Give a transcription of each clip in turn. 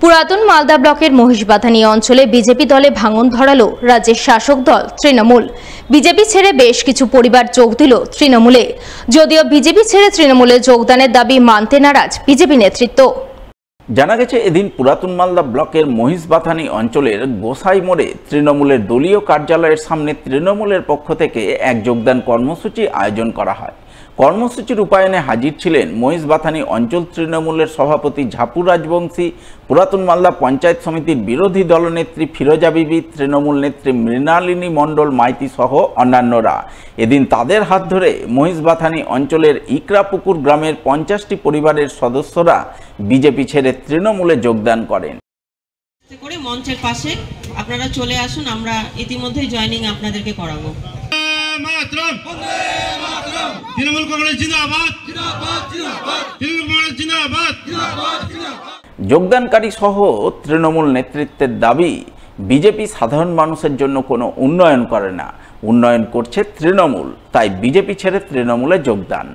পুরাতন মালদা ব্লকের মহিষবাথানী অঞ্চলে বিজেপি দলে ভাঙন ধরালো রাজ্যের শাসক দল তৃণমূল। বিজেপি ছেড়ে বেশ কিছু পরিবার যোগ দিল তৃণমূলে। যদিও বিজেপি ছেড়ে তৃণমূলে যোগদানের দাবি মানতে নারাজ বিজেপি নেতৃত্ব। জানা গেছে, এদিন পুরাতন মালদা ব্লকের মহিষবাথানী অঞ্চলের গোসাই মোড়ে তৃণমূলের দলীয় কার্যালয়ের সামনে তৃণমূলের পক্ষ থেকে এক যোগদান কর্মসূচি আয়োজন করা হয়। কর্মসূচির রূপায়ণে হাজির ছিলেন মহিষবাথানী অঞ্চল তৃণমূলের সভাপতি ঝাপু রাজবংশী, পুরাতন মালদা পঞ্চায়েত সমিতির বিরোধী দলনেত্রী ফিরোজা বিবি, তৃণমূল নেত্রী মৃণালিনী মণ্ডল মাইতি সহ অন্যান্যরা। এদিন তাদের হাত ধরে মহিষবাথানী অঞ্চলের ইকরাপুকুর গ্রামের 50টি পরিবারের সদস্যরা বিজেপি ছেড়ে তৃণমূলে যোগদান করেন। মঞ্চের পাশে আপনারা চলে আসুন, আমরা ইতিমধ্যেই জয়েনিং আপনাদেরকে করাবো। যোগদানকারী সহ তৃণমূল নেতৃত্বের দাবি, বিজেপি সাধারণ মানুষের জন্য কোনো উন্নয়ন করে না, উন্নয়ন করছে তৃণমূল, তাই বিজেপি ছেড়ে তৃণমূলে যোগদান।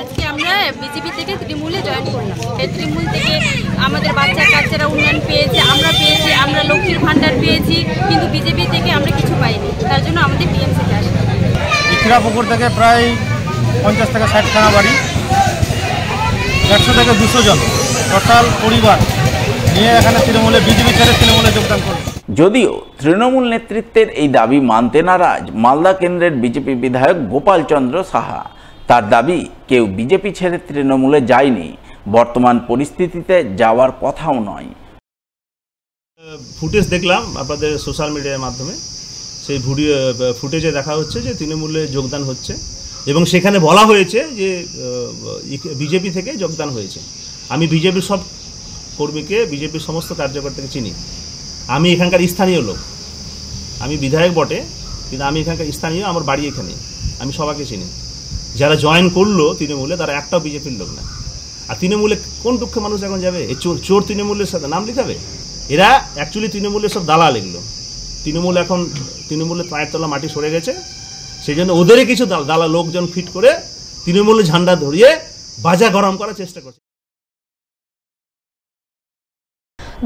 আজকে আমরা বিজেপি থেকে তৃণমূলে জয়েন করলাম। তৃণমূল থেকে আমাদের বাচ্চারা উন্নয়ন পেয়েছে, আমরা লক্ষ্মীর ভান্ডার পেয়েছি, কিন্তু বিজেপি থেকে আমরা কিছু পাইনি। তার জন্য আমাদের টিএমসিতে আসে। ইকরাপুকুর থেকে প্রায় 50 থেকে 60 খানা বাড়ি, 100 থেকে 200 জন টোটাল পরিবার নিয়ে এখানে তৃণমূলে বিজেপি ছেড়ে তৃণমূলে যোগদান করবে। যদিও তৃণমূল নেতৃত্বের এই দাবি মানতে নারাজ মালদা কেন্দ্রের বিজেপি বিধায়ক গোপাল চন্দ্র সাহা। তার দাবি, কেউ বিজেপি ছেড়ে তৃণমূলে যায়নি, বর্তমান পরিস্থিতিতে যাওয়ার কথাও নয়। ফুটেজ দেখলাম আপনাদের সোশ্যাল মিডিয়ার মাধ্যমে, সেই ফুটেজে দেখা হচ্ছে যে তৃণমূলে যোগদান হচ্ছে এবং সেখানে বলা হয়েছে যে বিজেপি থেকে যোগদান হয়েছে। আমি বিজেপির সব কর্মীকে, বিজেপির সমস্ত কার্যকর্তাকে চিনি। আমি এখানকার স্থানীয় লোক, আমি বিধায়ক বটে, কিন্তু আমি এখানকার স্থানীয়, আমার বাড়ি এখানে, আমি সবাইকে চিনি। যারা জয়েন করলো তৃণমূলে তারা একটাও বিজেপির লোক না। আর তৃণমূলে কোন দুঃখে মানুষ এখন যাবে? এই চোর তৃণমূলের সাথে নাম লিখাবে? এরা অ্যাকচুয়ালি তৃণমূলের সব দালাল এগুলো। তৃণমূল এখন তৃণমূলের পায়ের তলা মাটি সরে গেছে, সেই জন্য ওদেরই কিছু দালাল লোকজন ফিট করে তৃণমূলের ঝান্ডা ধরিয়ে বাজা গরম করার চেষ্টা করছে।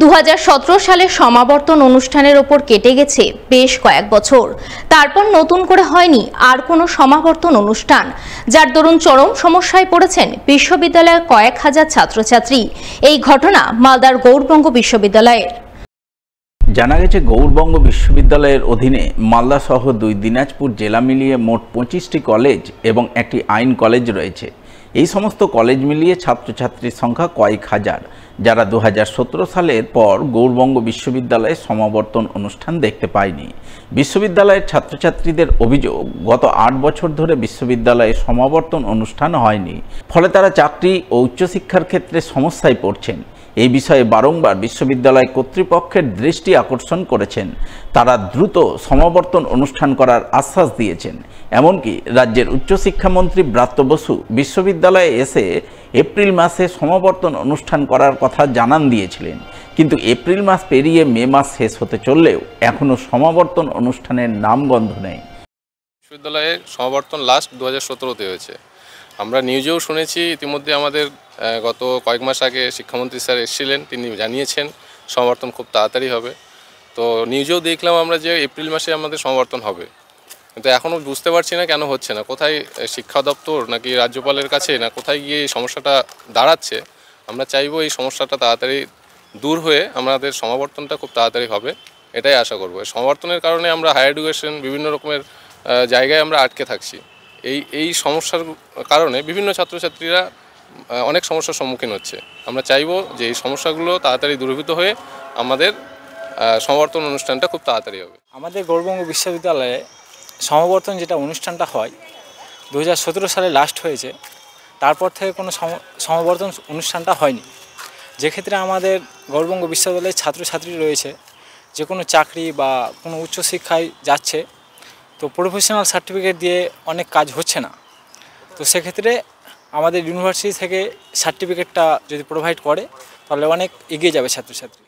2017 সালে সমাবর্তন অনুষ্ঠানের ওপর কেটে গেছে বেশ কয়েক বছর। তারপর নতুন করে হয়নি আর কোনো সমাবর্তন অনুষ্ঠান, যার দরুন চরম সমস্যায় পড়েছেন বিশ্ববিদ্যালয়ের কয়েক হাজার ছাত্রছাত্রী। এই ঘটনা মালদার গৌড়বঙ্গ বিশ্ববিদ্যালয়ের। জানা গেছে, গৌড়বঙ্গ বিশ্ববিদ্যালয়ের অধীনে মালদা সহ 2 দিনাজপুর জেলা মিলিয়ে মোট 25টি কলেজ এবং একটি আইন কলেজ রয়েছে। এই সমস্ত কলেজ মিলিয়ে ছাত্রছাত্রীর সংখ্যা কয়েক হাজার, যারা 2017 সালের পর গৌড়বঙ্গ বিশ্ববিদ্যালয়ে সমাবর্তন অনুষ্ঠান দেখতে পায়নি। বিশ্ববিদ্যালয়ের ছাত্রছাত্রীদের অভিযোগ, গত 8 বছর ধরে বিশ্ববিদ্যালয়ে সমাবর্তন অনুষ্ঠান হয়নি, ফলে তারা চাকরি ও উচ্চশিক্ষার ক্ষেত্রে সমস্যায় পড়ছেন। এই বিষয়ে বারংবার বিশ্ববিদ্যালয় কর্তৃপক্ষের দৃষ্টি আকর্ষণ করেছেন। তারা দ্রুত সমাবর্তন অনুষ্ঠান করার আশ্বাস দিয়েছেন। এমনকি রাজ্যের উচ্চশিক্ষামন্ত্রী ব্রাত্য বসু বিশ্ববিদ্যালয়ে এসে এপ্রিল মাসে সমাবর্তন অনুষ্ঠান করার কথা জানান দিয়েছিলেন, কিন্তু এপ্রিল মাস পেরিয়ে মে মাস শেষ হতে চললেও এখনও সমাবর্তন অনুষ্ঠানের নামগন্ধ নেই। বিশ্ববিদ্যালয়ে সমাবর্তন লাস্ট 2017-তে হয়েছে। আমরা নিউজেও শুনেছি, ইতিমধ্যে আমাদের গত কয়েক মাস আগে শিক্ষামন্ত্রী স্যার এসেছিলেন, তিনি জানিয়েছেন সমাবর্তন খুব তাড়াতাড়ি হবে। তো নিউজেও দেখলাম আমরা যে এপ্রিল মাসে আমাদের সমাবর্তন হবে, কিন্তু এখনও বুঝতে পারছি না কেন হচ্ছে না। কোথায় শিক্ষা দপ্তর নাকি রাজ্যপালের কাছে না কোথায় গিয়ে এই সমস্যাটা দাঁড়াচ্ছে? আমরা চাইবো এই সমস্যাটা তাড়াতাড়ি দূর হয়ে আমাদের সমাবর্তনটা খুব তাড়াতাড়ি হবে, এটাই আশা করবো। সমাবর্তনের কারণে আমরা হায়ার এডুকেশন বিভিন্ন রকমের জায়গায় আমরা আটকে থাকছি। এই সমস্যার কারণে বিভিন্ন ছাত্রছাত্রীরা অনেক সমস্যার সম্মুখীন হচ্ছে। আমরা চাইবো যে এই সমস্যাগুলো তাড়াতাড়ি দূরীভূত হয়ে আমাদের সমাবর্তন অনুষ্ঠানটা খুব তাড়াতাড়ি হবে। আমাদের গৌড়বঙ্গ বিশ্ববিদ্যালয়ে সমাবর্তন যেটা অনুষ্ঠানটা হয় 2017 সালে লাস্ট হয়েছে, তারপর থেকে কোনো সমাবর্তন অনুষ্ঠানটা হয়নি। যেক্ষেত্রে আমাদের গৌড়বঙ্গ বিশ্ববিদ্যালয়ের ছাত্রছাত্রী রয়েছে, যে কোনো চাকরি বা কোনো উচ্চশিক্ষায় যাচ্ছে, তো প্রফেশনাল সার্টিফিকেট দিয়ে অনেক কাজ হচ্ছে না। তো সেক্ষেত্রে আমাদের ইউনিভার্সিটি থেকে সার্টিফিকেটটা যদি প্রোভাইড করে তাহলে অনেক এগিয়ে যাবে ছাত্রছাত্রী।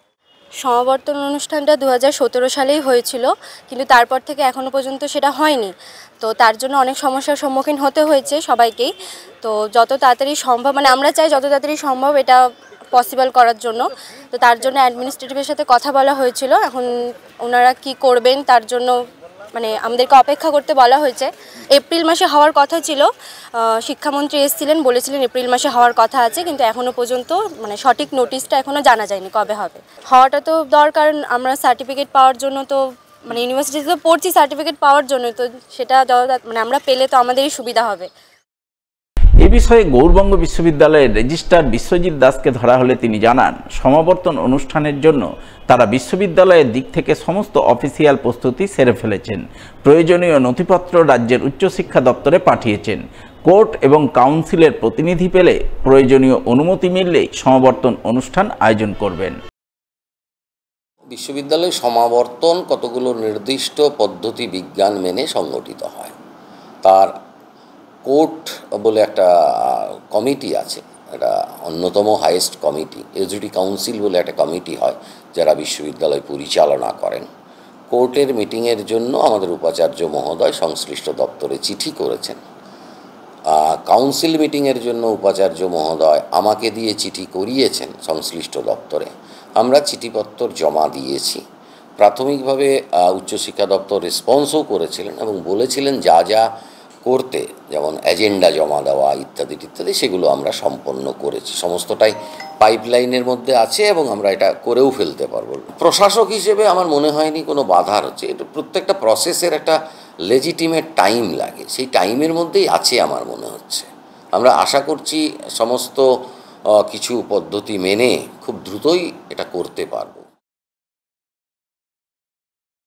সমাবর্তন অনুষ্ঠানটা 2017 সালেই হয়েছিল, কিন্তু তারপর থেকে এখনও পর্যন্ত সেটা হয়নি। তো তার জন্য অনেক সমস্যার সম্মুখীন হতে হয়েছে সবাইকেই। তো যত তাড়াতাড়ি সম্ভব, আমরা চাই যত তাড়াতাড়ি সম্ভব এটা পসিবল করার জন্য। তো তার জন্য অ্যাডমিনিস্ট্রেটিভের সাথে কথা বলা হয়েছিল, এখন ওনারা কি করবেন তার জন্য মানে আমাদেরকে অপেক্ষা করতে বলা হয়েছে। এপ্রিল মাসে হওয়ার কথা ছিল, শিক্ষামন্ত্রী এসেছিলেন, বলেছিলেন এপ্রিল মাসে হওয়ার কথা আছে, কিন্তু এখনও পর্যন্ত মানে সঠিক নোটিশটা এখনও জানা যায়নি কবে হবে। হওয়াটা তো দরকার, আমরা সার্টিফিকেট পাওয়ার জন্য তো মানে ইউনিভার্সিটিতে তো পড়ছি সার্টিফিকেট পাওয়ার জন্য, তো সেটা মানে আমরা পেলে তো আমাদেরই সুবিধা হবে। এ বিষয়ে গৌড়বঙ্গ বিশ্ববিদ্যালয়ের রেজিস্ট্রার বিশ্বজিৎ দাসকে ধরা হলে তিনি জানান, সমাবর্তন অনুষ্ঠানের জন্য তারা বিশ্ববিদ্যালয়ের দিক থেকে সমস্ত অফিসিয়াল প্রস্তুতি সেরে ফেলেছেন। প্রয়োজনীয় নথিপত্র রাজ্যের উচ্চশিক্ষা দপ্তরে পাঠিয়েছেন। কোর্ট এবং কাউন্সিলের প্রতিনিধি পেলে প্রয়োজনীয় অনুমতি মিললেই সমাবর্তন অনুষ্ঠান আয়োজন করবেন। বিশ্ববিদ্যালয় সমাবর্তন কতগুলো নির্দিষ্ট পদ্ধতি বিজ্ঞান মেনে সংগঠিত হয়। তার কোর্ট বলে একটা কমিটি আছে, এটা অন্যতম হাইয়েস্ট কমিটি। এসডিটি কাউন্সিল বলে একটা কমিটি হয় যারা বিশ্ববিদ্যালয় পরিচালনা করেন। কোর্টের মিটিংয়ের জন্য আমাদের উপাচার্য মহোদয় সংশ্লিষ্ট দপ্তরে চিঠি করেছেন। কাউন্সিল মিটিংয়ের জন্য উপাচার্য মহোদয় আমাকে দিয়ে চিঠি করিয়েছেন সংশ্লিষ্ট দপ্তরে। আমরা চিঠিপত্র জমা দিয়েছি। প্রাথমিকভাবে উচ্চশিক্ষা দপ্তর রেসপন্সও করেছিলেন এবং বলেছিলেন যা যা করতে, যেমন এজেন্ডা জমা দেওয়া ইত্যাদি ইত্যাদি, সেগুলো আমরা সম্পন্ন করেছি। সমস্তটাই পাইপলাইনের মধ্যে আছে এবং আমরা এটা করেও ফেলতে পারবো। প্রশাসক হিসেবে আমার মনে হয়নি কোনো বাধার হচ্ছে। এটা প্রত্যেকটা প্রসেসের একটা লেজিটিমেট টাইম লাগে, সেই টাইমের মধ্যেই আছে আমার মনে হচ্ছে। আমরা আশা করছি সমস্ত কিছু পদ্ধতি মেনে খুব দ্রুতই এটা করতে পারবো।